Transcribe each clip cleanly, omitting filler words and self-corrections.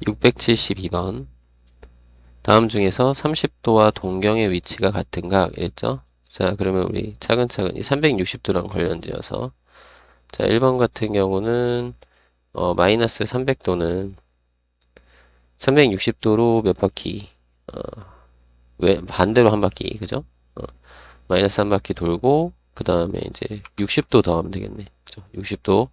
672번. 다음 중에서 30도와 동경의 위치가 같은가? 이랬죠? 자, 그러면 우리 차근차근히 360도랑 관련지어서. 자, 1번 같은 경우는, 마이너스 300도는 360도로 몇 바퀴, 어, 왜, 반대로 한 바퀴, 그죠? 어, 마이너스 한 바퀴 돌고, 그 다음에 이제 60도 더하면 되겠네. 그죠? 60도.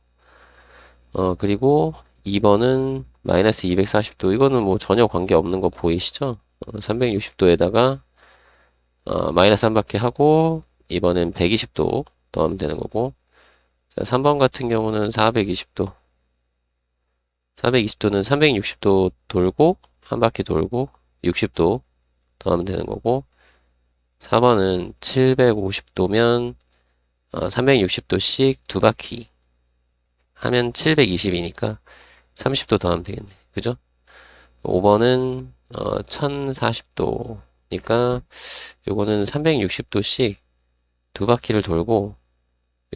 그리고 2번은 마이너스 240도. 이거는 뭐 전혀 관계 없는 거 보이시죠? 360도에다가 마이너스 한 바퀴 하고 이번엔 120도 더하면 되는 거고. 자, 3번 같은 경우는 420도. 420도는 360도 돌고 한 바퀴 돌고 60도 더하면 되는 거고. 4번은 750도면 360도씩 두 바퀴 하면 720이니까 30도 더하면 되겠네. 그죠? 5번은 1040도니까 요거는 360도씩 두 바퀴를 돌고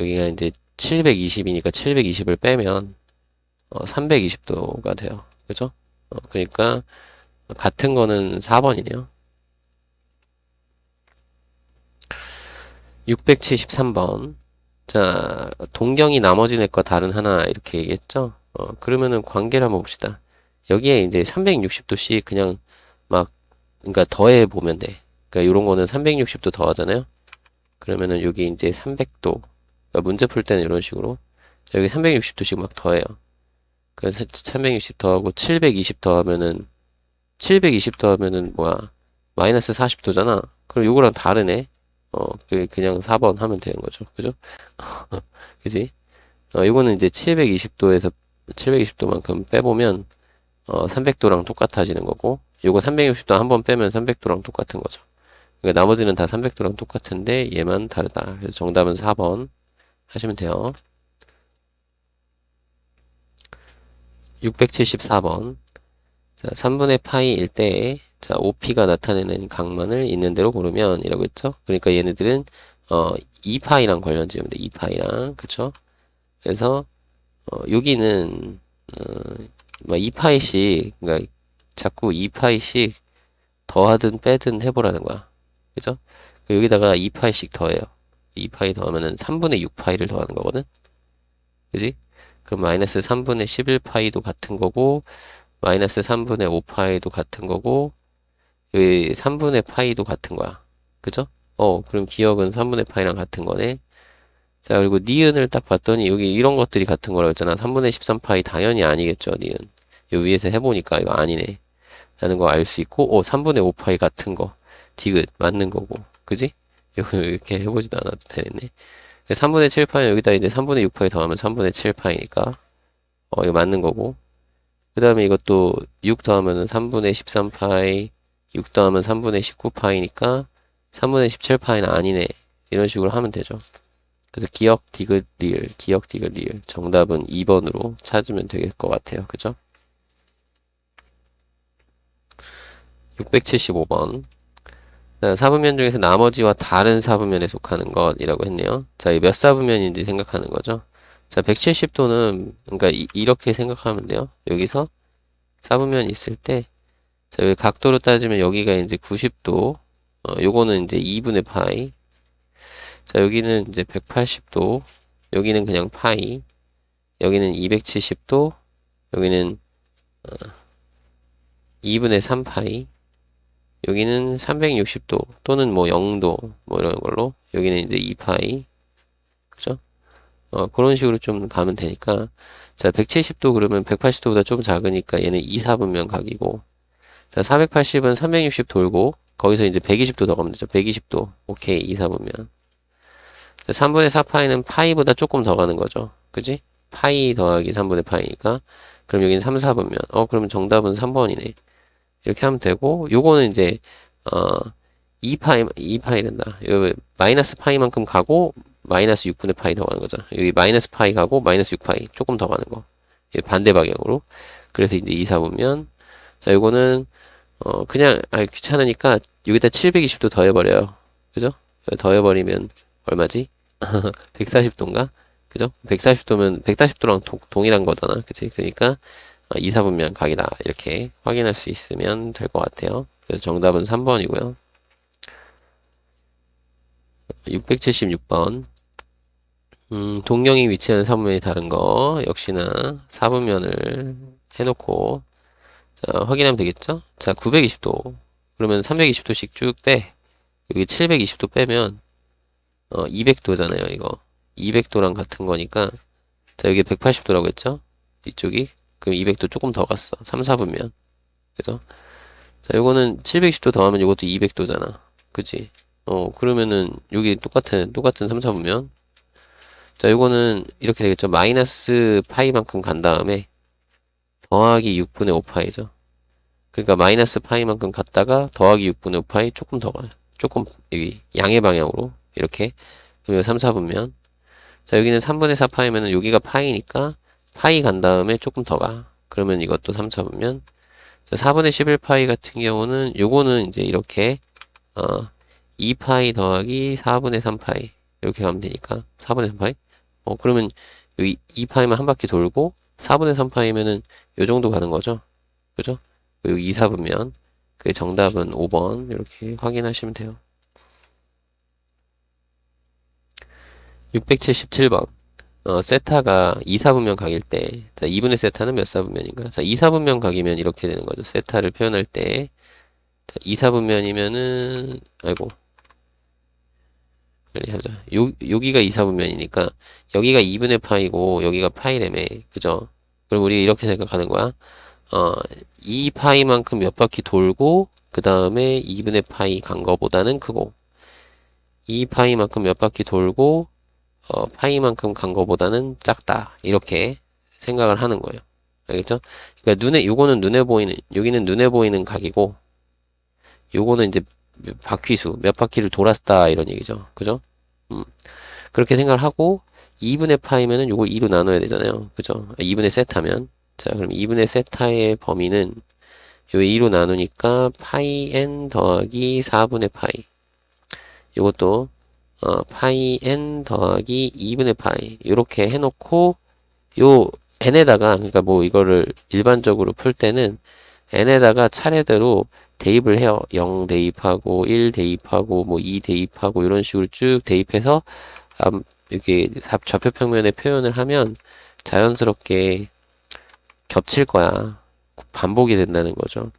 여기가 이제 720이니까 720을 빼면 320도가 돼요. 그죠? 그러니까 같은 거는 4번이네요. 673번. 자, 동경이 나머지 네 거 다른 하나 이렇게 얘기했죠? 그러면은 관계를 한번 봅시다. 여기에 이제 360도씩 그냥 막 그러니까 더해 보면 돼. 그러니까 이런 거는 360도 더하잖아요. 그러면은 여기 이제 300도. 그러니까 문제 풀 때는 이런 식으로 여기 360도씩 막 더해요. 그래서 360 더하고 720 더하면은 720 더하면은 뭐야? 마이너스 40도잖아. 그럼 요거랑 다르네. 그냥 4번 하면 되는 거죠. 그죠? 그지? 요거는 이제 720도에서 720도만큼 빼보면 300도랑 똑같아지는 거고 요거 360도 한 번 빼면 300도랑 똑같은 거죠. 그러니까 나머지는 다 300도랑 똑같은데 얘만 다르다. 그래서 정답은 4번 하시면 돼요. 674번. 자, 3분의 파이일 때, 자, OP가 나타내는 각만을 있는 대로 고르면, 이라고 했죠? 그러니까 얘네들은, 2파이랑 관련 지으면 돼, 2파이랑. 그쵸? 그래서, 여기는, 막 2파이씩, 그러니까 자꾸 2파이씩 더하든 빼든 해보라는 거야. 그죠? 여기다가 2파이씩 더해요. 2파이 더하면은 3분의 6파이를 더하는 거거든? 그지? 그럼 마이너스 3분의 11파이도 같은 거고, 마이너스 3분의 5파이도 같은 거고, 여기 3분의 파이도 같은 거야. 그죠? 그럼 기억은 3분의 파이랑 같은 거네. 자, 그리고 니은을 딱 봤더니 여기 이런 것들이 같은 거라고 했잖아. 3분의 13파이 당연히 아니겠죠, 니은. 요 위에서 해보니까 이거 아니네. 라는 거 알 수 있고, 3분의 5파이 같은 거. 디귿, 맞는 거고. 그지? 이거 이렇게 해보지도 않아도 되겠네. 3분의 7파이 여기다 이제 3분의 6파이 더하면 3분의 7파이니까, 이거 맞는 거고. 그 다음에 이것도 6 더하면은 3분의 13파이, 6 더하면 3분의 19파이니까 3분의 17파이는 아니네. 이런 식으로 하면 되죠. 그래서 기억 디귿 리을, 기억 디귿 리을. 정답은 2번으로 찾으면 될 것 같아요. 그죠? 675번. 사분면 중에서 나머지와 다른 사분면에 속하는 것이라고 했네요. 자, 이 몇 사분면인지 생각하는 거죠. 자, 170도는, 그러니까 이렇게 생각하면 돼요. 여기서 사분면이 있을 때, 자, 여기 각도로 따지면 여기가 이제 90도, 요거는 이제 2분의 파이. 자, 여기는 이제 180도, 여기는 그냥 파이, 여기는 270도, 여기는 2분의 3파이, 여기는 360도 또는 뭐 0도 뭐 이런 걸로 여기는 이제 2파이, 그죠? 그런 식으로 좀 가면 되니까 자, 170도 그러면 180도보다 좀 작으니까 얘는 2, 4분면 각이고 자, 480은 360 돌고 거기서 이제 120도 더 가면 되죠. 120도. 오케이. 2, 4분면. 3분의 4파이는 파이보다 조금 더 가는 거죠. 그지? 파이 더하기 3분의 파이니까. 그럼 여기는 3, 4분면. 그러면 정답은 3번이네. 이렇게 하면 되고, 요거는 이제, 어, 2파이 된다. 여기 마이너스 파이만큼 가고, 마이너스 6분의 파이 더 가는 거잖아. 여기 마이너스 파이 가고, 마이너스 6파이. 조금 더 가는 거. 반대 방향으로. 그래서 이제 2, 4분면. 자, 요거는, 그냥, 귀찮으니까, 여기다 720도 더해버려요. 그죠? 더해버리면, 얼마지? 140도인가? 그죠? 140도면 140도랑 동일한 거잖아. 그치? 그러니까 이사분면 각이다. 이렇게 확인할 수 있으면 될 것 같아요. 그래서 정답은 3번이고요. 676번. 동경이 위치하는 사분면이 다른 거 역시나 사분면을 해놓고 자, 확인하면 되겠죠? 자, 920도. 그러면 320도씩 쭉 빼. 여기 720도 빼면 200도잖아요, 이거. 200도랑 같은 거니까 자, 여기 180도라고 했죠? 이쪽이. 그럼 200도 조금 더 갔어. 3, 4분면. 그죠? 자, 요거는 720도 더하면 요것도 200도잖아. 그치? 그러면은 여기 똑같은 3, 4분면. 자, 요거는 이렇게 되겠죠? 마이너스 파이만큼 간 다음에 더하기 6분의 5파이죠. 그러니까 마이너스 파이만큼 갔다가 더하기 6분의 5파이 조금 더 가요. 조금 여기 양의 방향으로 이렇게. 그러면 3, 4분면. 자, 여기는 3분의 4파이면은 여기가 파이니까 파이 간 다음에 조금 더 가. 그러면 이것도 3, 4분면. 자, 4분의 11파이 같은 경우는 요거는 이제 이렇게 2파이 더하기 4분의 3파이 이렇게 가면 되니까 4분의 3파이. 그러면 여기 2파이만 한 바퀴 돌고 4분의 3파이면은 요 정도 가는 거죠. 그죠? 여기 2, 4분면. 그 정답은 5번 이렇게 확인하시면 돼요. 677번. 세타가 2, 4분면 각일 때, 자, 2분의 세타는 몇 사분면인가? 자, 2, 4분면 각이면 이렇게 되는 거죠. 세타를 표현할 때, 자, 2, 4분면이면은, 아이고, 빨리 하자. 여기가 2, 4분면이니까, 여기가 2분의 파이고, 여기가 파이래매. 그죠? 그럼 우리 이렇게 생각하는 거야. 2파이만큼 몇 바퀴 돌고, 그 다음에 2분의 파이 간 거보다는 크고, 2파이만큼 몇 바퀴 돌고, 파이만큼 간 거보다는 작다. 이렇게 생각을 하는 거예요. 알겠죠? 그러니까 요거는 눈에 보이는, 여기는 눈에 보이는 각이고, 요거는 이제 바퀴수, 몇 바퀴를 돌았다. 이런 얘기죠. 그죠? 그렇게 생각을 하고, 2분의 파이면은 요걸 2로 나눠야 되잖아요. 그죠? 2분의 세타면. 자, 그럼 2분의 세타의 범위는 요 2로 나누니까 파이 n 더하기 4분의 파이. 요것도 파이 n 더하기 2분의 파이 이렇게 해놓고 요 n에다가 그러니까 뭐 이거를 일반적으로 풀 때는 n에다가 차례대로 대입을 해요. 0 대입하고 1 대입하고 뭐 2 대입하고 이런 식으로 쭉 대입해서 이렇게 좌표평면에 표현을 하면 자연스럽게 겹칠 거야. 반복이 된다는 거죠.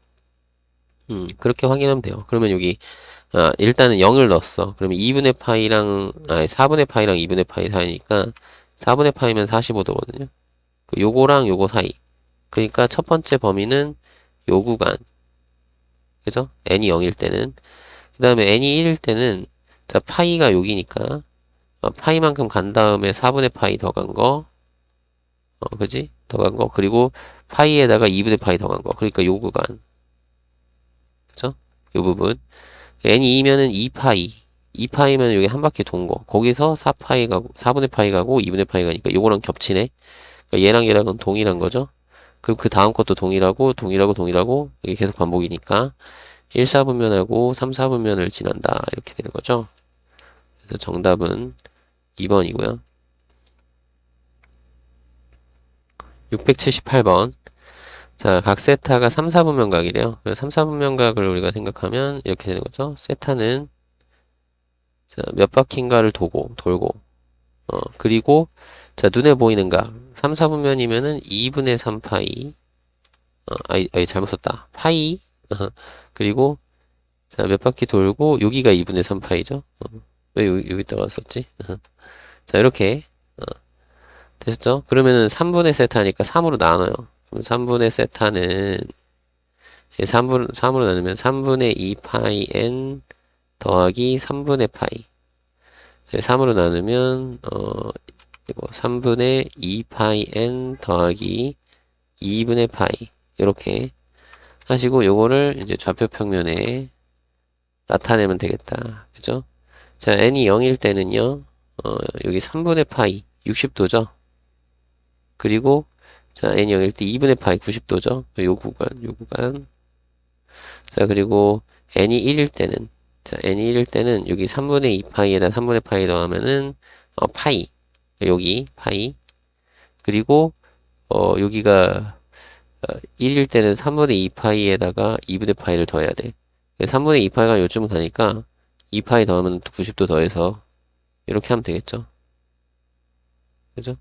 그렇게 확인하면 돼요. 그러면 여기 일단은 0을 넣었어. 그러면 2분의 파이랑, 4분의 파이랑 2분의 파이 사이니까 4분의 파이면 45도거든요. 요거랑 요거 사이. 그러니까 첫 번째 범위는 요 구간. 그죠? n이 0일 때는. 그 다음에 n이 1일 때는, 자, 파이가 여기니까, 파이만큼 간 다음에 4분의 파이 더 간 거. 그지? 더 간 거. 그리고 파이에다가 2분의 파이 더 간 거. 그러니까 요 구간. 그죠? 요 부분. n이 2면은 2파이. 2파이면 여기 한 바퀴 돈 거. 거기서 4파이 가고, 4분의 파이 가고, 2분의 파이 가니까 요거랑 겹치네. 그러니까 얘랑 얘랑은 동일한 거죠. 그럼 그 다음 것도 동일하고, 이게 계속 반복이니까 1, 4분면하고 3, 4분면을 지난다. 이렇게 되는 거죠. 그래서 정답은 2번이고요. 678번. 자, 각 세타가 3, 4분면 각이래요. 그래서 3, 4분면 각을 우리가 생각하면 이렇게 되는 거죠. 세타는 자, 몇 바퀴인가를 돌고, 그리고, 자, 눈에 보이는 각. 3, 4분면이면은 2분의 3파이. 잘못 썼다. 파이. 그리고, 자, 몇 바퀴 돌고, 여기가 2분의 3파이죠. 왜 여기다가 썼지? 자, 이렇게, 됐죠? 그러면은 3분의 세타니까 3으로 나눠요. 그럼 3분의 세타는, 3으로 나누면 3분의 2파이 n 더하기 3분의 파이. 3으로 나누면, 이거 3분의 2파이 n 더하기 2분의 파이. 이렇게 하시고, 요거를 이제 좌표 평면에 나타내면 되겠다. 그죠? 자, n이 0일 때는요, 여기 3분의 파이, 60도죠? 그리고, 자, n이 0일 때 2분의 파이, 90도죠? 요 구간. 자, 그리고 n이 1일 때는, 자, n이 1일 때는 여기 3분의 2파이에다 3분의 파이 더하면은, 파이. 여기, 파이. 그리고, 여기가, 1일 때는 3분의 2파이에다가 2분의 파이를 더해야 돼. 3분의 2파이가 요쯤 가니까 2파이 더하면 90도 더해서 이렇게 하면 되겠죠. 그죠?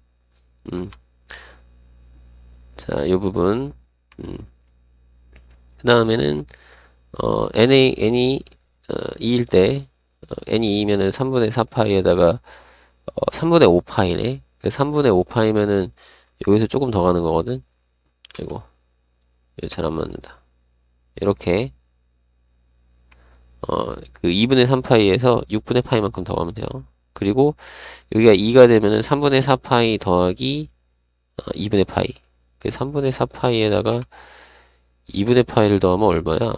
음. 자, 요 부분. 그 다음에는, n이, 2일 때, n이 2면은 3분의 4파이에다가, 3분의 5파이네. 3분의 5파이면은, 여기서 조금 더 가는 거거든? 이거. 이거 잘 안 맞는다. 이렇게, 그 2분의 3파이에서 6분의 파이만큼 더 가면 돼요. 그리고, 여기가 2가 되면은 3분의 4파이 더하기, 2분의 파이. 그 3분의 4파이에다가 2분의 파이를 더하면 얼마야?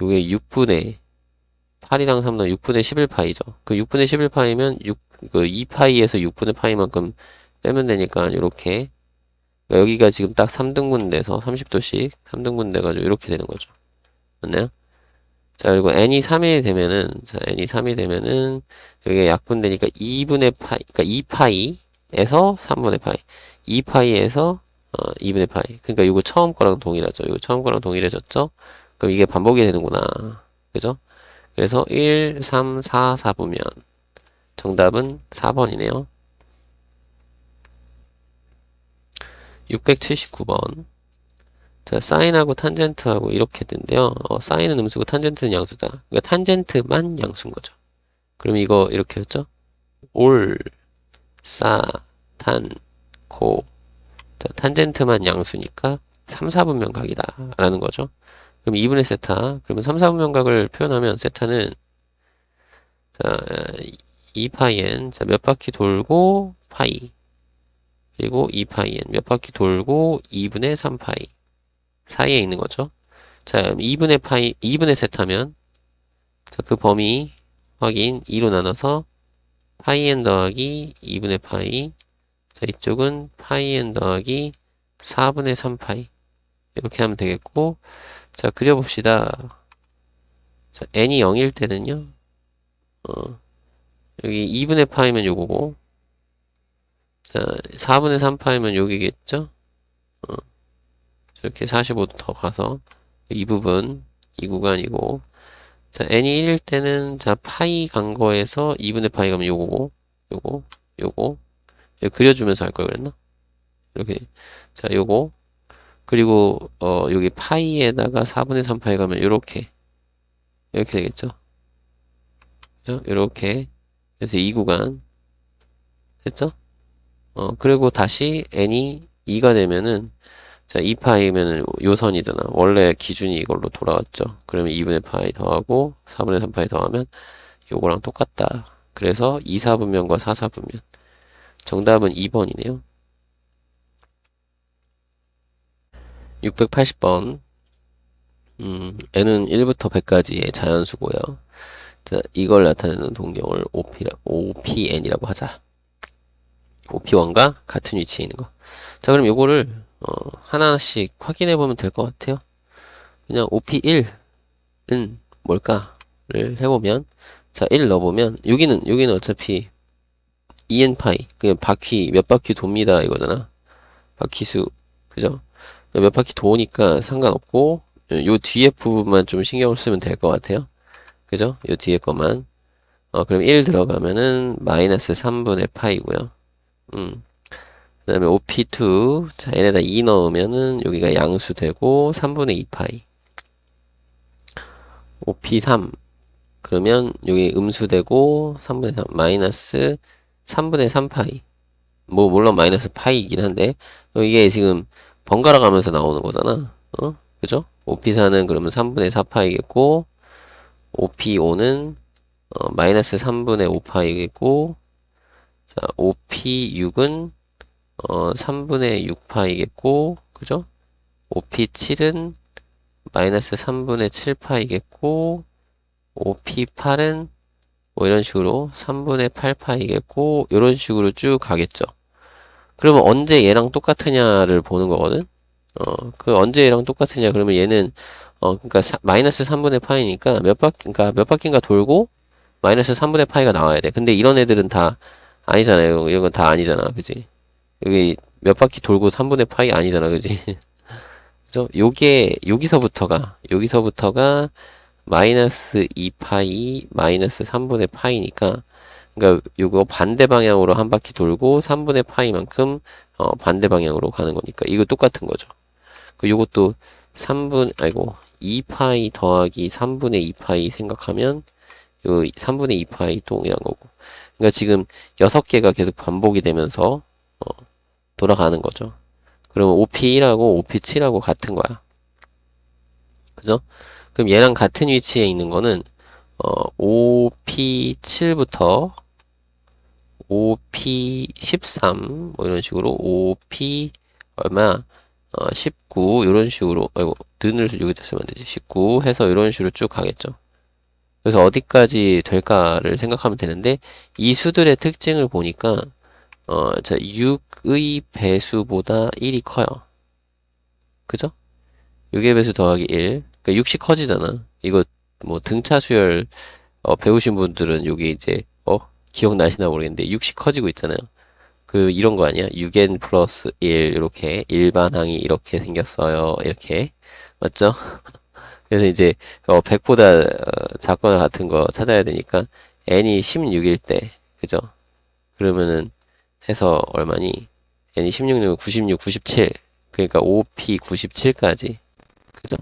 요게 6분의 8이랑 3는 6분의 11파이죠. 그 6분의 11파이면 2파이에서 6분의 파이만큼 빼면 되니까 요렇게 그러니까 여기가 지금 딱 3등분 돼서 30도씩 3등분 돼가지고 이렇게 되는 거죠. 맞나요? 자, 그리고 n이 3이 되면은 n이 3이 되면은 여기가 약분되니까 2분의 파이 그러니까 2파이에서 3분의 파이 2파이에서 2분의 파이 그러니까 이거 처음 거랑 동일하죠. 이거 처음 거랑 동일해졌죠? 그럼 이게 반복이 되는구나. 그죠? 그래서 1, 3, 4, 4보면 정답은 4번이네요. 679번. 자, 사인하고 탄젠트하고 이렇게 된대요. 사인은 음수고 탄젠트는 양수다. 그러니까 탄젠트만 양수인 거죠. 그럼 이거 이렇게 했죠? 올, 사, 탄, 고. 자, 탄젠트만 양수니까 3, 4분면 각이다. 라는 거죠. 그럼 2분의 세타. 그러면 3, 4분면 각을 표현하면 세타는 자, 2파이엔. 자, 몇 바퀴 돌고 파이. 그리고 2파이엔. 몇 바퀴 돌고 2분의 3파이. 사이에 있는 거죠. 자, 2분의 파이, 2분의 세타면, 자, 그 범위 확인 2로 나눠서 파이엔 더하기 2분의 파이. 자, 이쪽은 파이엔 더하기 4분의 3파이. 이렇게 하면 되겠고, 자, 그려봅시다. 자, n이 0일 때는요, 여기 2분의 파이면 요거고, 자, 4분의 3파이면 여기겠죠? 이렇게 45도 더 가서 이 부분, 이 구간이고 자, n이 1일 때는 자, 파이 간 거에서 2분의 파이 가면 요거고 요거 요거 이거 그려주면서 할 걸 그랬나? 이렇게 자, 요거 그리고 여기 파이에다가 4분의 3 파이 가면 요렇게 이렇게 되겠죠? 그죠? 요렇게 그래서 이 구간 됐죠? 그리고 다시 n이 2가 되면은 자, 2파이면은 요선이잖아. 원래 기준이 이걸로 돌아왔죠. 그러면 2분의 파이 더하고 4분의 3파이 더하면 요거랑 똑같다. 그래서 2, 4분면과 4, 4분면. 정답은 2번이네요. 680번. n은 1부터 100까지의 자연수고요. 자, 이걸 나타내는 동경을 OPN이라고 하자. OP1과 같은 위치에 있는 거. 자, 그럼 요거를 하나씩 확인해 보면 될 것 같아요. 그냥 OP1은 뭘까를 해보면 자, 1 넣어보면 여기는 어차피 2n파이 그냥 바퀴 몇 바퀴 돕니다 이거잖아. 바퀴수 그죠? 몇 바퀴 도니까 상관없고 요 뒤에 부분만 좀 신경을 쓰면 될 것 같아요. 그죠? 요 뒤에 것만 그럼 1 들어가면은 마이너스 3분의 파이고요. 그 다음에 OP2 자 얘네다 2 넣으면은 여기가 양수되고 3분의 2파이 OP3 그러면 여기 음수되고 3분의 3 마이너스 3분의 3파이 뭐 물론 마이너스 파이이긴 한데 이게 지금 번갈아 가면서 나오는 거잖아. 그죠? OP4는 그러면 3분의 4파이겠고 OP5는 마이너스 3분의 5파이겠고 자 OP6은 3분의 6파이겠고 그죠? OP7은 마이너스 3분의 7파이겠고 OP8은 뭐 이런 식으로 3분의 8파이겠고 이런 식으로 쭉 가겠죠. 그러면 언제 얘랑 똑같으냐를 보는 거거든. 그 언제 얘랑 똑같으냐 그러면 얘는 그러니까 마이너스 3분의 파이니까 그러니까 몇 바퀴인가 돌고 마이너스 3분의 파이가 나와야 돼. 근데 이런 애들은 다 아니잖아요. 이런 건 다 아니잖아. 그지? 여기 몇 바퀴 돌고 3분의 파이 아니잖아. 그지? 그죠? 여기서부터가 마이너스 2파이 마이너스 3분의 파이니까, 그러니까 요거 반대 방향으로 한 바퀴 돌고 3분의 파이만큼 반대 방향으로 가는 거니까 이거 똑같은 거죠. 그 요것도 2파이 더하기 3분의 2파이 생각하면 요 3분의 2파이 동일한 거고. 그러니까 지금 6개가 계속 반복이 되면서 돌아가는 거죠. 그러면 OP1하고 OP7하고 같은 거야. 그죠? 그럼 얘랑 같은 위치에 있는 거는 OP7부터 OP13 뭐 이런 식으로 OP 얼마 19 이런 식으로 는을 여기다 쓰면 안 되지. 19 해서 이런 식으로 쭉 가겠죠. 그래서 어디까지 될까를 생각하면 되는데 이 수들의 특징을 보니까 자 6의 배수보다 1이 커요. 그죠? 6의 배수 더하기 1. 그러니까 6이 커지잖아. 이거 뭐 등차 수열 배우신 분들은 요게 이제 기억나시나 모르겠는데 6이 커지고 있잖아요. 그 이런 거 아니야? 6n 플러스 1 이렇게 일반항이 이렇게 생겼어요. 이렇게 맞죠? 그래서 이제 100보다 작거나 같은 거 찾아야 되니까 n이 16일 때 그죠? 그러면은 해서 얼마니? n이 16이면 96, 97 그러니까 OP 97까지 그죠?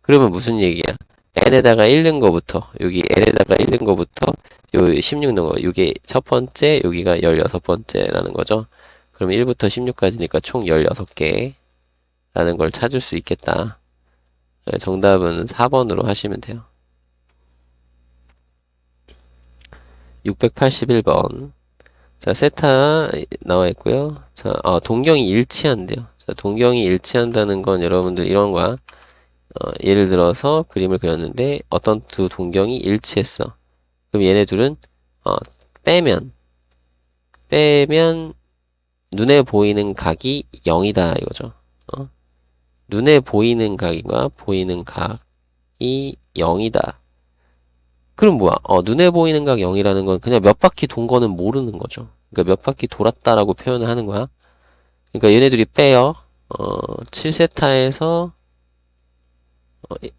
그러면 무슨 얘기야? n에다가 1 넣은 거부터 여기 n에다가 1 넣은 거부터 요 16 넣은 거 이게 첫 번째 여기가 16번째라는 거죠. 그럼 1부터 16까지니까 총 16개 라는 걸 찾을 수 있겠다. 네, 정답은 4번으로 하시면 돼요. 681번. 자, 세타 나와 있고요. 자, 동경이 일치한대요. 자, 동경이 일치한다는 건 여러분들 이런 거야. 예를 들어서 그림을 그렸는데 어떤 두 동경이 일치했어. 그럼 얘네 둘은 어, 빼면 눈에 보이는 각이 0이다 이거죠. 눈에 보이는 각과 보이는 각이 0이다. 그럼 뭐야? 눈에 보이는 각 0이라는 건 그냥 몇 바퀴 돈 거는 모르는 거죠. 그러니까 몇 바퀴 돌았다라고 표현을 하는 거야. 그러니까 얘네들이 빼요. 7세타에서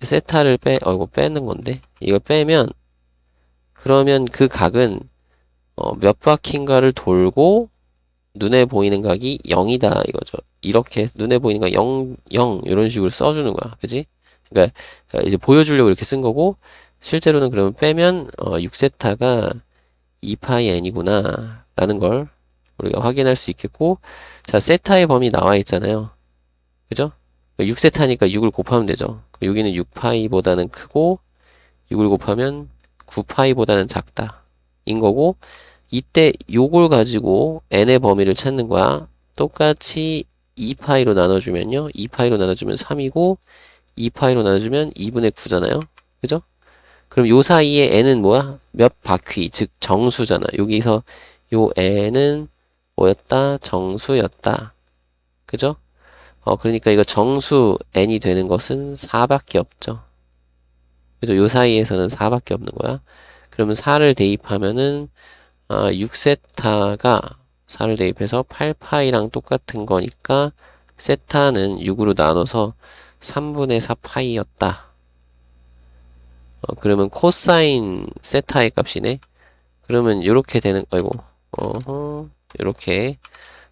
세타를 이거 빼는 건데 이거 빼면 그러면 그 각은 몇 바퀴인가를 돌고 눈에 보이는 각이 0이다 이거죠. 이렇게 눈에 보이는 각 0, 0 이런 식으로 써주는 거야. 그지? 그러니까 이제 보여주려고 이렇게 쓴 거고 실제로는 그러면 빼면 6세타가 2파이 n이구나 라는 걸 우리가 확인할 수 있겠고 자 세타의 범위 나와 있잖아요. 그죠? 6세타니까 6을 곱하면 되죠. 여기는 6파이보다는 크고 6을 곱하면 9파이보다는 작다 인 거고 이때 요걸 가지고 n의 범위를 찾는 거야. 똑같이 2파이로 나눠주면요. 2파이로 나눠주면 3이고 2파이로 나눠주면 2분의 9잖아요. 그죠? 그럼 요 사이에 n은 뭐야? 몇 바퀴, 즉 정수잖아. 여기서 요 n은 뭐였다? 정수였다. 그죠? 그러니까 이거 정수 n이 되는 것은 4밖에 없죠. 그죠? 요 사이에서는 4밖에 없는 거야. 그러면 4를 대입하면은 6세타가 4를 대입해서 8파이랑 똑같은 거니까 세타는 6으로 나눠서 3분의 4파이였다. 그러면 코사인 세타의 값이네. 그러면 이렇게 되는 이렇게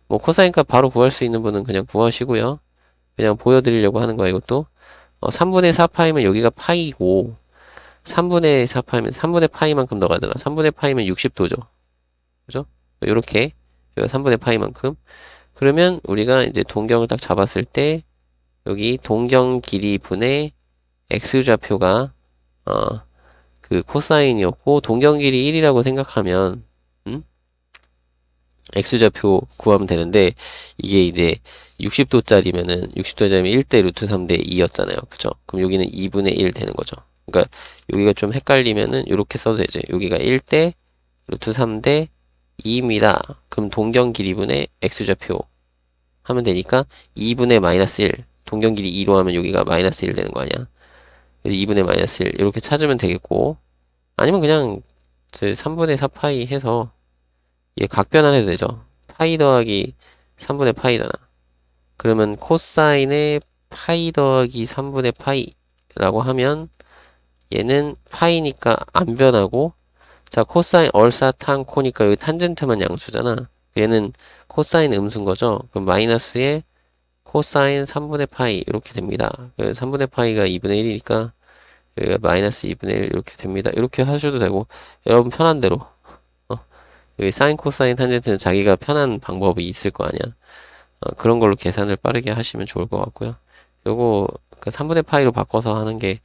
뭐 코사인 값 바로 구할 수 있는 분은 그냥 구하시고요. 그냥 보여드리려고 하는 거야 이것도. 3분의 4파이면 여기가 파이고 3분의 4파이면 3분의 파이만큼 더가잖아. 3분의 파이면 60도죠. 그죠? 이렇게 3분의 파이만큼. 그러면 우리가 이제 동경을 딱 잡았을 때 여기 동경 길이 분의 x좌표가 그 코사인이었고 동경 길이 1이라고 생각하면 x좌표 구하면 되는데 이게 이제 60도짜리면은 60도짜리면 1대 루트 3대 2였잖아요. 그죠? 그럼 여기는 2분의 1 되는 거죠. 그러니까 여기가 좀 헷갈리면은 이렇게 써도 되죠. 여기가 1대 루트 3대 2입니다. 그럼 동경 길이분의 x좌표 하면 되니까 2분의 마이너스 1 동경 길이 2로 하면 여기가 마이너스 1 되는 거 아니야. 그래서 2분의 마이너스 1 이렇게 찾으면 되겠고 아니면 그냥 3분의 4파이 해서 얘 각변환 해도 되죠. 파이 더하기 3분의 파이잖아. 그러면 코사인의 파이 더하기 3분의 파이라고 하면 얘는 파이니까 안 변하고, 자, 코사인 얼사탄 코니까 여기 탄젠트만 양수잖아. 얘는 코사인 음수인 거죠. 그럼 마이너스에 코사인 3분의 파이 이렇게 됩니다. 3분의 파이가 2분의 1이니까 여기가 마이너스 2분의 1 이렇게 됩니다. 이렇게 하셔도 되고, 여러분 편한 대로 여기 사인 코사인 탄젠트는 자기가 편한 방법이 있을 거 아니야. 그런 걸로 계산을 빠르게 하시면 좋을 것 같고요. 요거 3분의 파이로 바꿔서 하는 게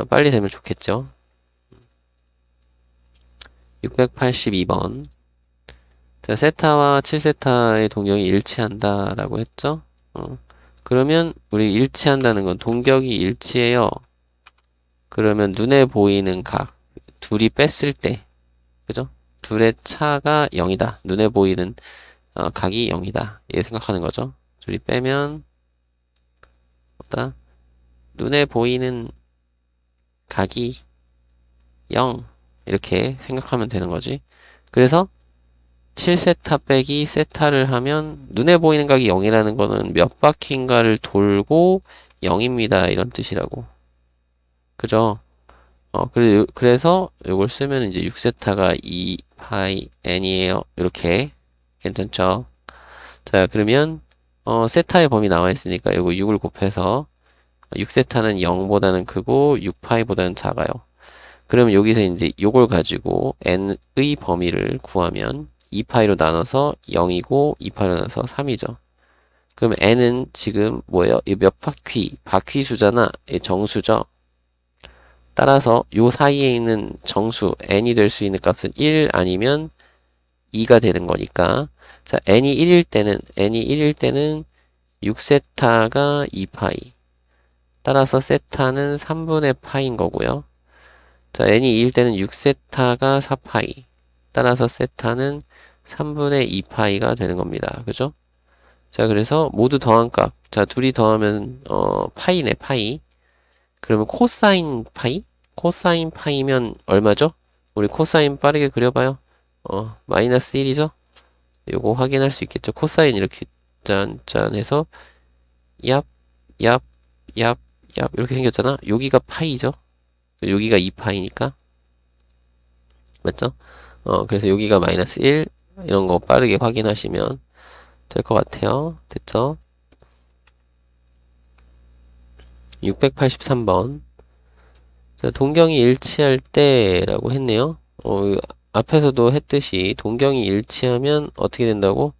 빨리 되면 좋겠죠. 682번. 자, 세타와 7세타의 동격이 일치한다 라고 했죠. 그러면 우리 일치한다는 건 동격이 일치해요. 그러면 눈에 보이는 각 둘이 뺐을 때, 그죠? 둘의 차가 0이다. 눈에 보이는 각이 0이다. 이렇게 생각하는 거죠. 둘이 빼면 뭐다? 눈에 보이는 각이 0 이렇게 생각하면 되는 거지. 그래서 7세타 빼기 세타를 하면 눈에 보이는 각이 0이라는 거는 몇 바퀴인가를 돌고 0입니다. 이런 뜻이라고. 그죠? 그래서 이걸 쓰면 이제 6세타가 2파이 n이에요. 이렇게. 괜찮죠? 자, 그러면 세타의 범위 나와 있으니까 이거 6을 곱해서 6세타는 0보다는 크고 6파이보다는 작아요. 그러면 여기서 이제 요걸 가지고 n의 범위를 구하면 2파이로 나눠서 0이고 2파이로 나눠서 3이죠. 그럼 n은 지금 뭐예요? 이 몇 바퀴 수잖아. 정수죠. 따라서 요 사이에 있는 정수 n이 될 수 있는 값은 1 아니면 2가 되는 거니까, 자, n이 1일 때는 6세타가 2파이. 따라서 세타는 3분의 파인 거고요. 자, n이 2일 때는 6세타가 4파이. 따라서 세타는 3분의 2파이가 되는 겁니다. 그죠? 자, 그래서 모두 더한 값. 자, 둘이 더하면 파이네, 파이. 그러면 코사인 파이? 코사인 파이면 얼마죠? 우리 코사인 빠르게 그려봐요. 마이너스 1이죠? 요거 확인할 수 있겠죠? 코사인 이렇게 짠짠 해서 얍, 얍, 얍, 얍 이렇게 생겼잖아. 여기가 파이죠? 여기가 2파이니까. 맞죠? 그래서 여기가 마이너스 1 이런 거 빠르게 확인하시면 될 것 같아요. 됐죠? 683번. 자, 동경이 일치할 때라고 했네요. 앞에서도 했듯이 동경이 일치하면 어떻게 된다고?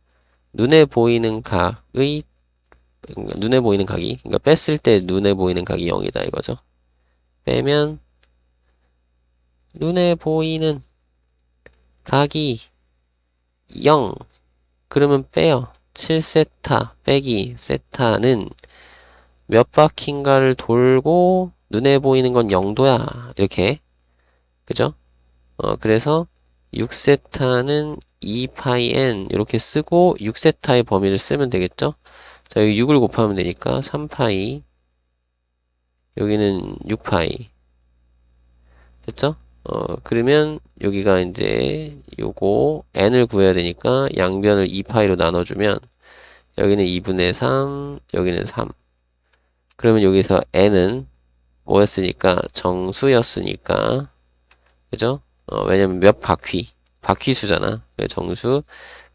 눈에 보이는 각이, 그러니까 뺐을 때 눈에 보이는 각이 0이다 이거죠. 빼면 눈에 보이는 각이 0. 그러면 빼요. 7세타 빼기 세타는 몇 바퀴인가를 돌고 눈에 보이는 건 0도야. 이렇게. 그죠? 그래서 6세타는 2파이 n 이렇게 쓰고 6세타의 범위를 쓰면 되겠죠? 자, 여기 6을 곱하면 되니까 3파이 여기는 6파이 됐죠? 그러면 여기가 이제 요거 n을 구해야 되니까 양변을 2파이로 나눠주면 여기는 2분의 3 여기는 3 그러면 여기서 n은 뭐였으니까 정수였으니까 그죠? 왜냐면 몇 바퀴 수잖아. 정수.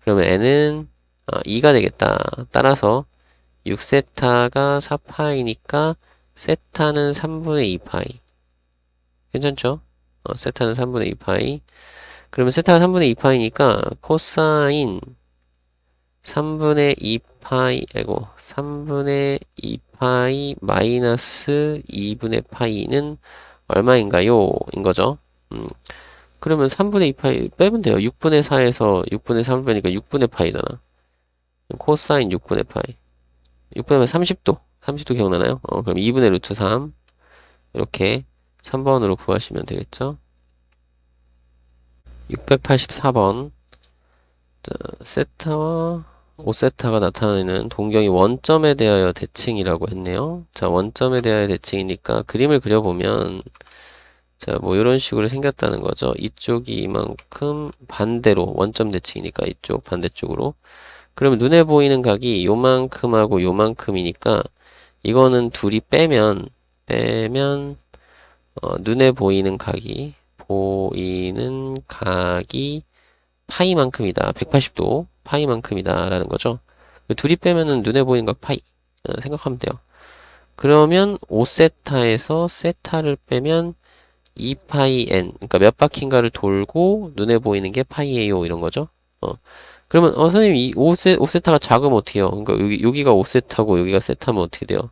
그러면 n은 2가 되겠다. 따라서 6세타가 4파이니까 세타는 3분의 2파이. 괜찮죠? 세타는 3분의 2파이. 그러면 세타가 3분의 2파이니까 코사인 3분의 2파이, 3분의 2파이 마이너스 2분의 파이는 얼마인가요? 인 거죠. 그러면 3분의 2파이 빼면 돼요. 6분의 4에서 6분의 3을 빼니까 6분의 파이잖아. 코사인 6분의 파이. 6분의 30도. 30도 기억나나요? 그럼 2분의 루트 3. 이렇게 3번으로 구하시면 되겠죠? 684번. 자, 세타와 5세타가 나타내는 동경이 원점에 대하여 대칭이라고 했네요. 자, 원점에 대하여 대칭이니까 그림을 그려보면 자, 뭐 이런 식으로 생겼다는 거죠. 이쪽이 이만큼 반대로 원점 대칭이니까 이쪽 반대쪽으로. 그러면 눈에 보이는 각이 요만큼하고 요만큼이니까 이거는 둘이 빼면 눈에 보이는 각이 파이만큼이다. 180도 파이만큼이다 라는 거죠. 둘이 빼면은 눈에 보이는 각 파이 생각하면 돼요. 그러면 5세타에서 세타를 빼면 2파이 n, 그러니까 몇 바퀴인가를 돌고 눈에 보이는 게 파이에요 이런 거죠. 그러면 선생님 이 5세타가 작으면 어떻게 해요? 그러니까 여기가 5세타고 여기가 세타면 어떻게 돼요?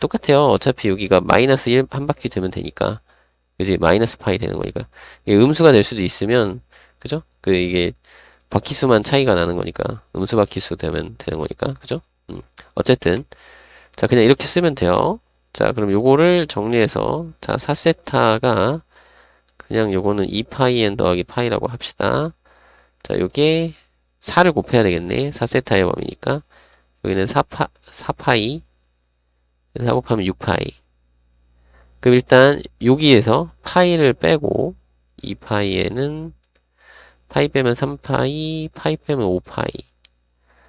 똑같아요. 어차피 여기가 마이너스 1 한 바퀴 되면 되니까. 그지? 마이너스 파이 되는 거니까. 이게 음수가 될 수도 있으면, 그죠? 이게 바퀴수만 차이가 나는 거니까. 음수 바퀴수 되면 되는 거니까. 그죠? 어쨌든. 자, 그냥 이렇게 쓰면 돼요. 자, 그럼 요거를 정리해서. 자, 4세타가 그냥 요거는 2파이 n 더하기 파이라고 합시다. 자, 요게 4를 곱해야 되겠네. 4세타의 범위니까. 여기는 4파이. 4 곱하면 6파이. 그럼 일단 여기에서 파이를 빼고 2파이에는 파이 빼면 3파이, 파이 빼면 5파이.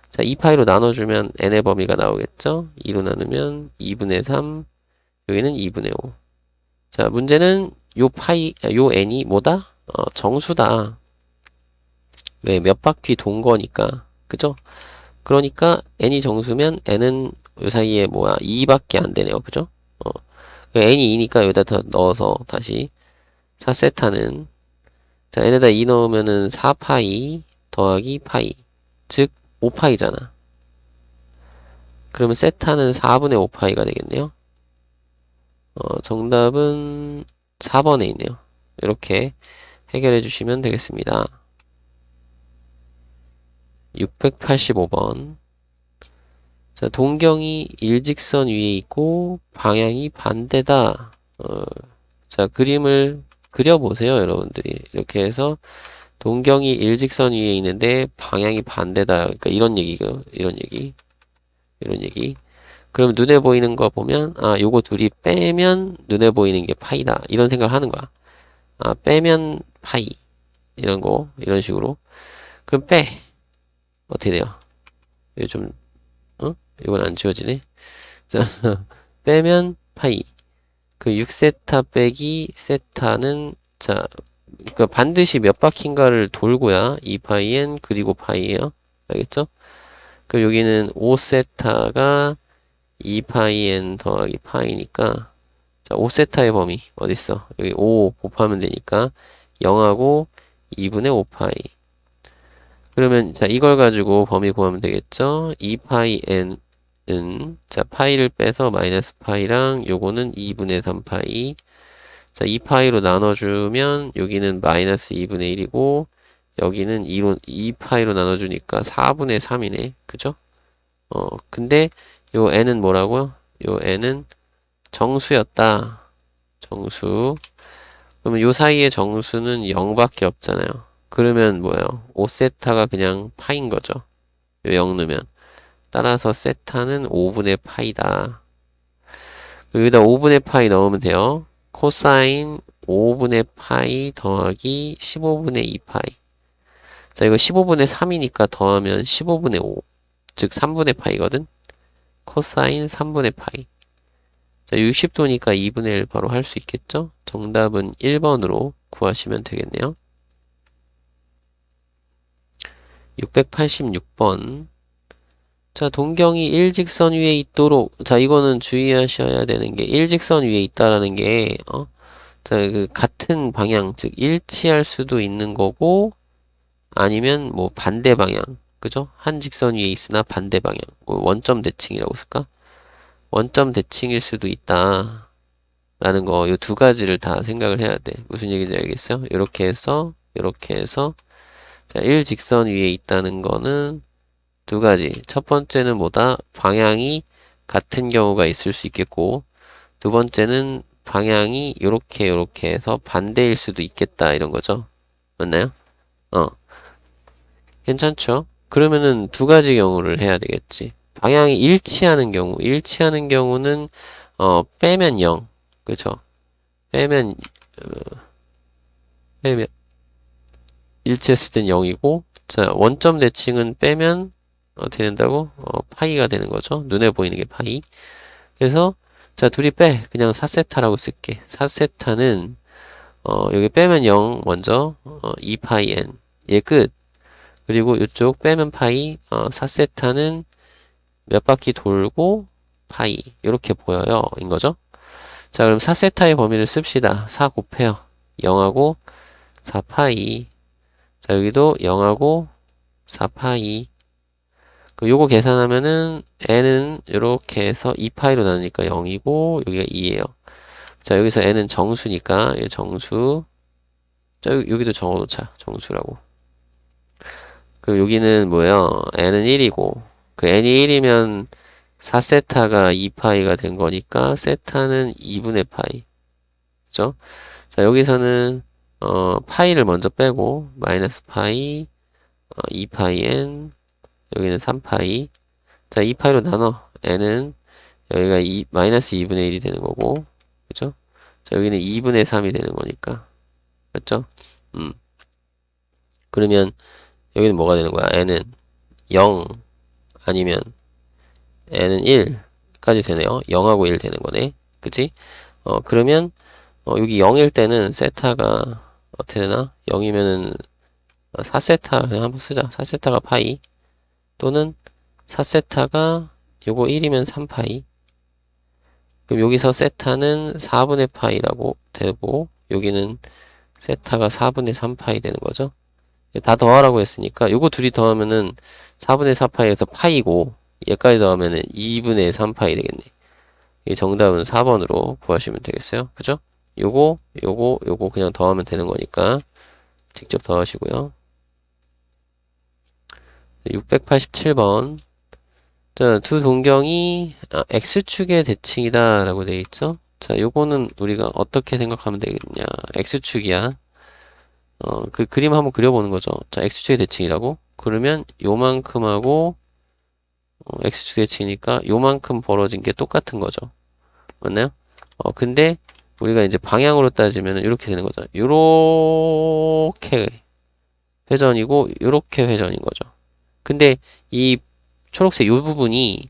자, 2파이로 나눠주면 n의 범위가 나오겠죠? 2로 나누면 2분의 3, 여기는 2분의 5. 자, 문제는 요 n이 뭐다? 정수다. 왜? 몇 바퀴 돈 거니까. 그죠? 그러니까 n이 정수면 n은 요 사이에 2밖에 안 되네요. 그죠? n이 2니까 여기다 더 넣어서 다시 4세타는 자 n에다 2 넣으면은 4파이 더하기 파이 즉 5파이잖아. 그러면 세타는 4분의 5파이가 되겠네요. 정답은 4번에 있네요. 이렇게 해결해 주시면 되겠습니다. 685번 자 동경이 일직선 위에 있고 방향이 반대다. 자 그림을 그려보세요 여러분들이. 이렇게 해서 동경이 일직선 위에 있는데 방향이 반대다. 그러니까 이런 얘기가 이런 얘기. 그럼 눈에 보이는 거 보면 요거 둘이 빼면 눈에 보이는 게 파이다. 이런 생각을 하는 거야. 빼면 파이. 이런 식으로. 그럼 빼. 어떻게 돼요? 이거 좀 이건 안 지워지네. 자, 빼면 파이. 그 6세타 빼기 세타는 자, 그러니까 반드시 몇 바퀴인가를 돌고야 2파이엔 그리고 파이에요. 알겠죠? 그럼 여기는 5세타가 2파이엔 더하기 파이니까 자, 5세타의 범위 어딨어? 여기 5 곱하면 되니까 0하고 2분의 5파이. 그러면 자, 이걸 가지고 범위 구하면 되겠죠? 2파이 n은 자, 파이를 빼서 마이너스 파이랑 요거는 2분의 3파이. 자, 2파이로 나눠주면 여기는 마이너스 2분의 1이고 여기는 2파이로 나눠주니까 4분의 3이네. 그죠? 근데 요 n은 뭐라고요? 요 n은 정수였다. 정수. 그러면 요 사이의 정수는 0밖에 없잖아요. 그러면 뭐예요? 5세타가 그냥 파인 거죠. 요 0 넣으면. 따라서 세타는 5분의 파이다. 여기다 5분의 파이 넣으면 돼요. 코사인 5분의 파이 더하기 15분의 2파이. 자, 이거 15분의 3이니까 더하면 15분의 5. 즉 3분의 파이거든. 코사인 3분의 파이. 자, 60도니까 2분의 1 바로 할 수 있겠죠? 정답은 1번으로 구하시면 되겠네요. 686번. 자, 동경이 일직선 위에 있도록. 자, 이거는 주의하셔야 되는 게 일직선 위에 있다라는 게 자, 그 같은 방향, 즉 일치할 수도 있는 거고 아니면 뭐 반대 방향. 그죠? 한 직선 위에 있으나 반대 방향. 원점 대칭이라고 쓸까? 원점 대칭일 수도 있다. 라는 거, 요 두 가지를 다 생각을 해야 돼. 무슨 얘기인지 알겠어요? 이렇게 해서, 자, 일직선 위에 있다는 거는 두 가지. 첫 번째는 뭐다? 방향이 같은 경우가 있을 수 있겠고, 두 번째는 방향이 요렇게 해서 반대일 수도 있겠다. 이런 거죠. 맞나요? 괜찮죠? 그러면은 두 가지 경우를 해야 되겠지. 방향이 일치하는 경우는 빼면 0. 그죠? 빼면 빼면 일치했을 땐 0이고 자, 원점 대칭은 빼면 어떻게 된다고? 파이가 되는 거죠. 눈에 보이는 게 파이. 그래서 자, 둘이 빼. 그냥 4세타라고 쓸게. 4세타는 여기 빼면 0 먼저 2파이 n 얘 끝. 그리고 이쪽 빼면 파이 4세타는 몇 바퀴 돌고 파이 이렇게 보여요. 인 거죠? 자, 그럼 4세타의 범위를 씁시다. 4 곱해요. 0하고 4파이. 자, 여기도 0하고 4파이. 요거 계산하면은 n은 이렇게 해서 2파이로 나누니까 0이고 여기가 2예요. 자, 여기서 n은 정수니까 이 정수. 자, 여기도 적어놓자. 정수라고. 그 여기는 뭐예요? n은 1이고 그 n이 1이면 4세타가 2파이가 된 거니까 세타는 2분의 파이. 그죠? 자, 여기서는 파이를 먼저 빼고 마이너스 파이 2파이 n 여기는 3파이. 자, 2파이로 나눠. n은 여기가 마이너스 2분의 1이 되는 거고. 그죠? 자, 여기는 2분의 3이 되는 거니까. 맞죠? 그러면 여기는 뭐가 되는 거야? n은 0 아니면 n은 1까지 되네요. 0하고 1 되는 거네. 그치? 그러면 여기 0일 때는 세타가 어떻게 되나? 0이면은 4세타 그냥 한번 쓰자. 4세타가 파이 또는 4세타가 요거 1이면 3파이. 그럼 여기서 세타는 4분의 파이라고 되고 여기는 세타가 4분의 3파이 되는 거죠. 다 더하라고 했으니까 요거 둘이 더하면은 4분의 4파이에서 파이고 얘까지 더하면은 2분의 3파이 되겠네. 이 정답은 4번으로 구하시면 되겠어요. 그죠? 요거 그냥 더하면 되는 거니까 직접 더하시고요. 687번. 자, 두 동경이 x축의 대칭이다 라고 되어 있죠. 자, 요거는 우리가 어떻게 생각하면 되겠냐. x축이야. 그 그림 한번 그려보는 거죠. 자, x축의 대칭이라고? 그러면 요만큼하고 x축의 대칭이니까 요만큼 벌어진 게 똑같은 거죠. 맞나요? 근데 우리가 이제 방향으로 따지면 이렇게 되는 거죠. 요렇게 회전이고 요렇게 회전인 거죠. 근데 이 초록색 요 부분이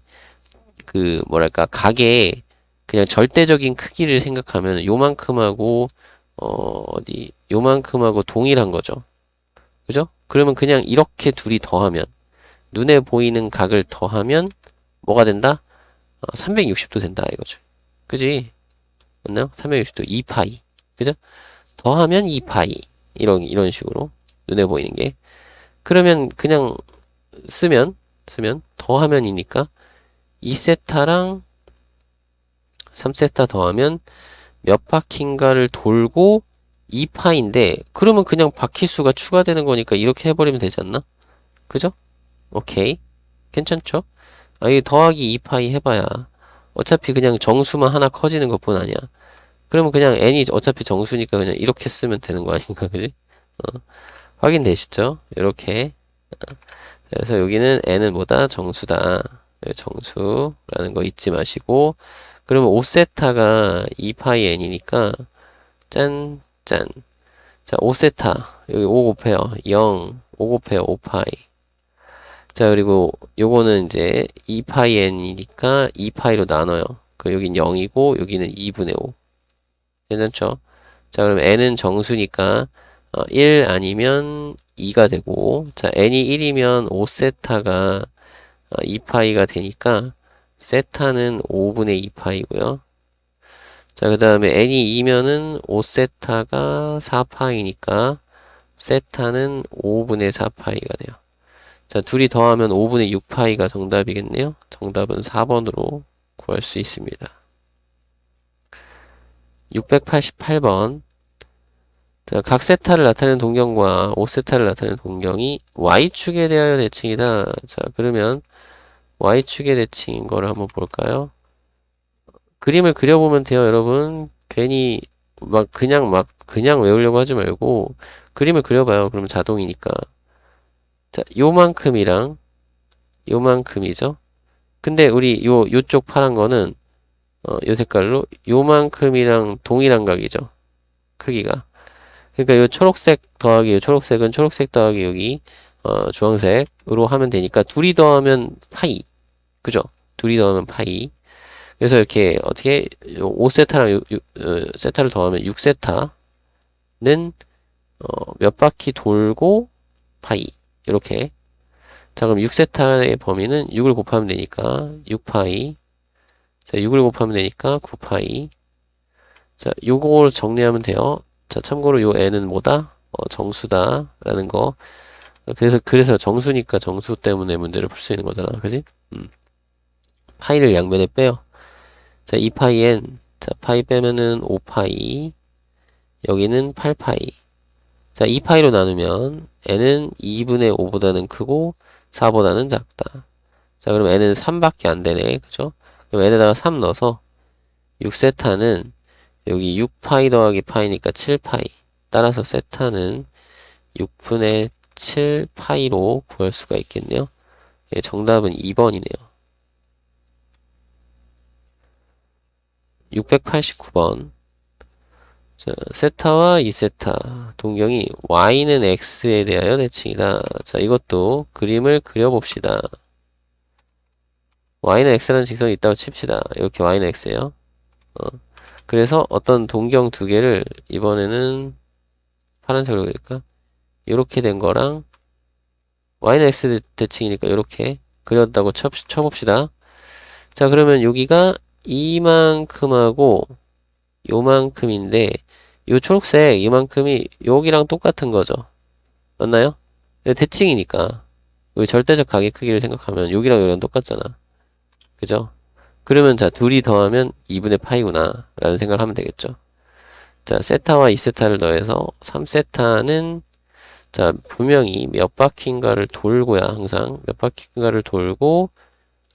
그 뭐랄까 각의 그냥 절대적인 크기를 생각하면 요만큼하고 요만큼하고 동일한 거죠. 그죠? 그러면 그냥 이렇게 둘이 더하면 눈에 보이는 각을 더하면 뭐가 된다? 360도 된다 이거죠. 그지? 맞나요? 360도 2파이. 그죠? 더하면 2파이. 이런 식으로 눈에 보이는 게. 그러면 그냥 쓰면 더하면이니까 2세타랑 3세타 더하면 몇 바퀴인가를 돌고 2파인데 그러면 그냥 바퀴수가 추가되는 거니까 이렇게 해버리면 되지 않나? 그죠? 오케이. 괜찮죠? 이 더하기 2파이 해봐야 어차피 그냥 정수만 하나 커지는 것뿐 아니야. 그러면 그냥 n이 어차피 정수니까 그냥 이렇게 쓰면 되는 거 아닌가, 그지? 확인되시죠? 이렇게. 그래서 여기는 n은 뭐다? 정수다. 정수라는 거 잊지 마시고. 그러면 5세타가 2파이 n이니까 짠. 자, 5세타. 여기 5 곱해요. 0. 5 곱해요. 5파이. 자, 그리고 요거는 이제 2파이 n이니까 2파이로 나눠요. 그 여긴 0이고 여기는 2분의 5. 괜찮죠? 자, 그럼 n은 정수니까 1 아니면 2가 되고 자, n이 1이면 5세타가 2파이가 되니까 세타는 5분의 2파이고요. 자, 그 다음에 n이 2면은 5세타가 4파이니까 세타는 5분의 4파이가 돼요. 자, 둘이 더하면 5분의 6파이가 정답이겠네요. 정답은 4번으로 구할 수 있습니다. 688번. 자, 각 세타를 나타내는 동경과 5세타를 나타내는 동경이 y축에 대하여 대칭이다. 자, 그러면 y축의 대칭인 거를 한번 볼까요? 그림을 그려보면 돼요, 여러분. 괜히 그냥 외우려고 하지 말고 그림을 그려봐요. 그러면 자동이니까. 자, 요만큼이랑 요만큼이죠. 근데 우리 요쪽 파란 거는 요 색깔로 요만큼이랑 동일한 각이죠. 크기가. 그러니까 요 초록색 더하기 요 초록색은 초록색 더하기 여기 주황색으로 하면 되니까 둘이 더하면 파이. 그죠? 둘이 더하면 파이. 그래서 이렇게 어떻게 5세타랑 세타를 더하면 6세타는 몇 바퀴 돌고 파이 이렇게. 자, 그럼 6세타의 범위는 6을 곱하면 되니까 6파이. 자, 6을 곱하면 되니까 9파이. 자, 요걸 정리하면 돼요. 자, 참고로 요 n은 뭐다? 정수다라는 거. 그래서 정수니까 정수 때문에 문제를 풀 수 있는 거잖아. 그지? 파이를 양면에 빼요. 자, 2파이 n. 자, 파이 빼면은 5파이. 여기는 8파이. 자, 2파이로 나누면 n은 2분의 5보다는 크고 4보다는 작다. 자, 그럼 n은 3밖에 안 되네. 그죠? 그럼 n에다가 3 넣어서 6세타는 여기 6파이 더하기 파이니까 7파이. 따라서 세타는 6분의 7파이로 구할 수가 있겠네요. 예, 정답은 2번이네요. 689번. 자, 세타와 2세타 동경이 y는 x에 대하여 대칭이다. 자, 이것도 그림을 그려봅시다. y는 x라는 직선이 있다고 칩시다. 이렇게 y는 x예요. 그래서 어떤 동경 두 개를 이번에는 파란색으로 그릴까? 이렇게 된 거랑 y는 x 대칭이니까 이렇게 그렸다고 쳐봅시다. 자, 그러면 여기가 이만큼하고 요만큼인데 요 초록색 이만큼이 여기랑 똑같은 거죠. 맞나요? 대칭이니까 우리 절대적 가계 크기를 생각하면 여기랑 여기랑 똑같잖아. 그죠? 그러면 자, 둘이 더하면 2분의 파이구나 라는 생각을 하면 되겠죠. 자, 세타와 2세타를 더해서 3세타는 자, 분명히 몇 바퀴인가를 돌고야 항상 몇 바퀴인가를 돌고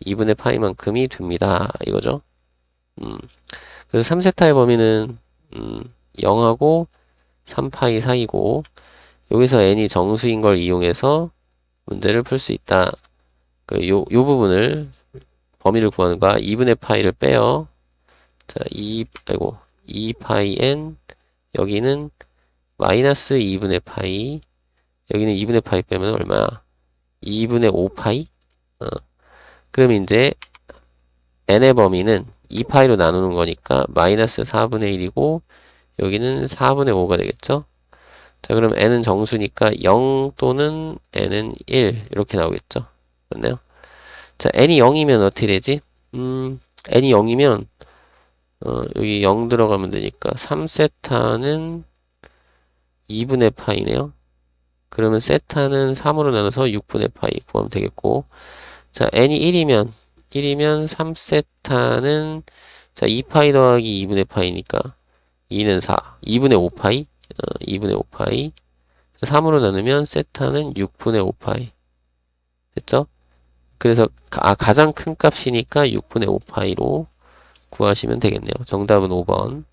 2분의 파이만큼이 됩니다. 이거죠. 그래서 3세타의 범위는 0하고 3파이 사이고 여기서 n이 정수인 걸 이용해서 문제를 풀 수 있다. 요 부분을 범위를 구하는 거야. 2분의 파이를 빼요. 자, 2파이 n 여기는 마이너스 2분의 파이 여기는 2분의 파이 빼면 얼마야? 2분의 5파이? 그럼 이제 n의 범위는 2파이로 나누는 거니까 마이너스 4분의 1이고 여기는 4분의 5가 되겠죠? 자, 그럼 n은 정수니까 0 또는 n은 1 이렇게 나오겠죠? 맞나요? 자, n이 0이면 어떻게 되지? n이 0이면 여기 0 들어가면 되니까 3세타는 2분의 파이네요. 그러면 세타는 3으로 나눠서 6분의 파이 구하면 되겠고 자, n이 1이면 3세타는 자, 2파이 더하기 2분의 파이니까 2는 4, 2분의 5파이 2분의 5파이 3으로 나누면 세타는 6분의 5파이 됐죠? 그래서 가장 큰 값이니까 6분의 5파이로 구하시면 되겠네요. 정답은 5번.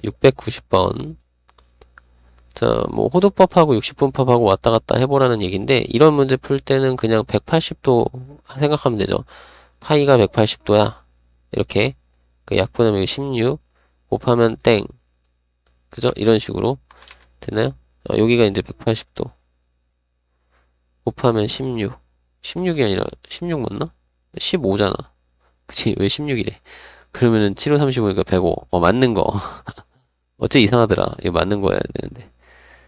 690번. 자, 뭐 호두법하고 60분법하고 왔다 갔다 해보라는 얘기인데 이런 문제 풀 때는 그냥 180도 생각하면 되죠. 파이가 180도야. 이렇게 그 약분하면 16 곱하면 땡. 그죠? 이런 식으로 되나요? 여기가 이제 180도 곱하면 16. 16이 아니라 16 맞나? 15잖아. 그치? 왜 16이래? 그러면은 7호 35니까 105. 맞는 거. 어째 이상하더라. 이거 맞는 거야 되는데.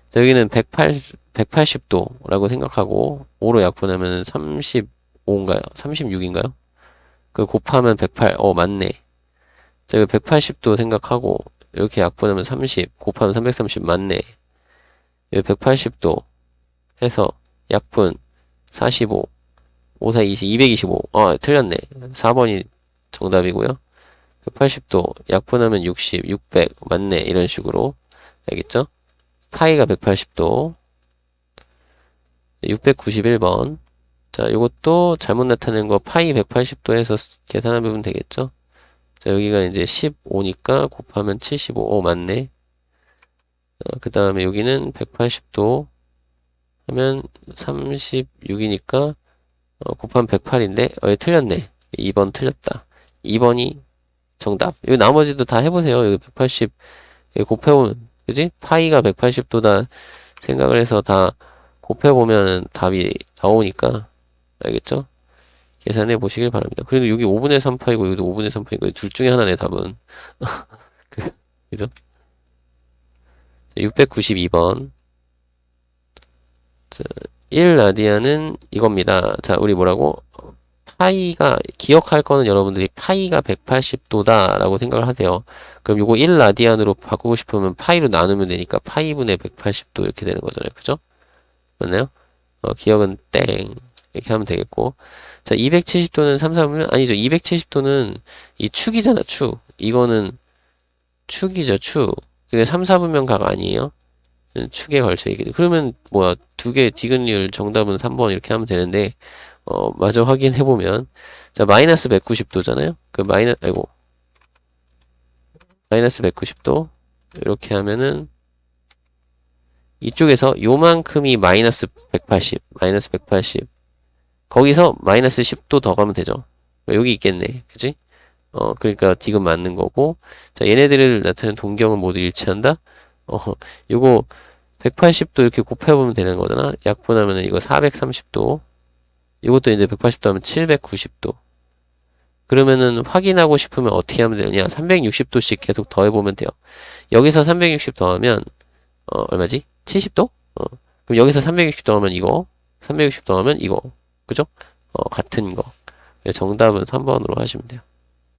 자, 여기는 180도라고 생각하고 5로 약분하면 35인가요? 36인가요? 그 곱하면 108. 맞네. 자, 이거 180도 생각하고 이렇게 약분하면 30 곱하면 330 맞네. 여기 180도 해서 약분 45 5, 4, 20, 225. 틀렸네. 4번이 정답이고요. 180도 약분하면 60, 600 맞네. 이런 식으로 알겠죠? 파이가 180도 691번 자, 이것도 잘못 나타낸 거 파이 180도 해서 계산하면 되겠죠? 자, 여기가 이제 15니까 곱하면 75. 맞네. 그 다음에 여기는 180도 하면 36이니까 곱하면 108인데 틀렸네. 2번 틀렸다. 2번이 정답. 여기 나머지도 다 해보세요. 여기 180 여기 곱해보면 그지? 파이가 180도다 생각을 해서 다 곱해보면 답이 나오니까 알겠죠? 계산해 보시길 바랍니다. 그래도 여기 5분의 3파이고 여기도 5분의 3파이고 둘 중에 하나네 답은. 그죠? 692번. 자, 1라디안은 이겁니다. 자, 우리 뭐라고? 파이가, 기억할 거는 여러분들이 파이가 180도다 라고 생각을 하세요. 그럼 요거 1라디안으로 바꾸고 싶으면 파이로 나누면 되니까 파이분의 180도 이렇게 되는 거잖아요. 그죠? 맞나요? 기억은 땡. 이렇게 하면 되겠고. 자, 270도는 3, 4분면 아니죠. 270도는 이 축이잖아, 축. 이거는 축이죠, 축. 그게 3, 4분면 각 아니에요? 축에 걸쳐 있게 돼. 그러면 뭐야, 두 개 디귿리을 정답은 3번 이렇게 하면 되는데, 마저 확인해 보면, 자, 마이너스 190도잖아요. 그 아이고, 마이너스 190도 이렇게 하면은 이쪽에서 요만큼이 마이너스 180, 마이너스 180. 거기서 마이너스 10도 더 가면 되죠. 여기 있겠네, 그지? 그러니까 디귿 맞는 거고, 자, 얘네들을 나타내는 동경은 모두 일치한다. 어, 요거 180도 이렇게 곱해보면 되는 거잖아. 약분하면 이거 430도. 이것도 이제 180도 하면 790도. 그러면은 확인하고 싶으면 어떻게 하면 되느냐? 360도씩 계속 더해보면 돼요. 여기서 360 더하면, 얼마지? 70도? 그럼 여기서 360 더하면 이거, 360 더하면 이거. 그죠? 같은 거. 정답은 3번으로 하시면 돼요.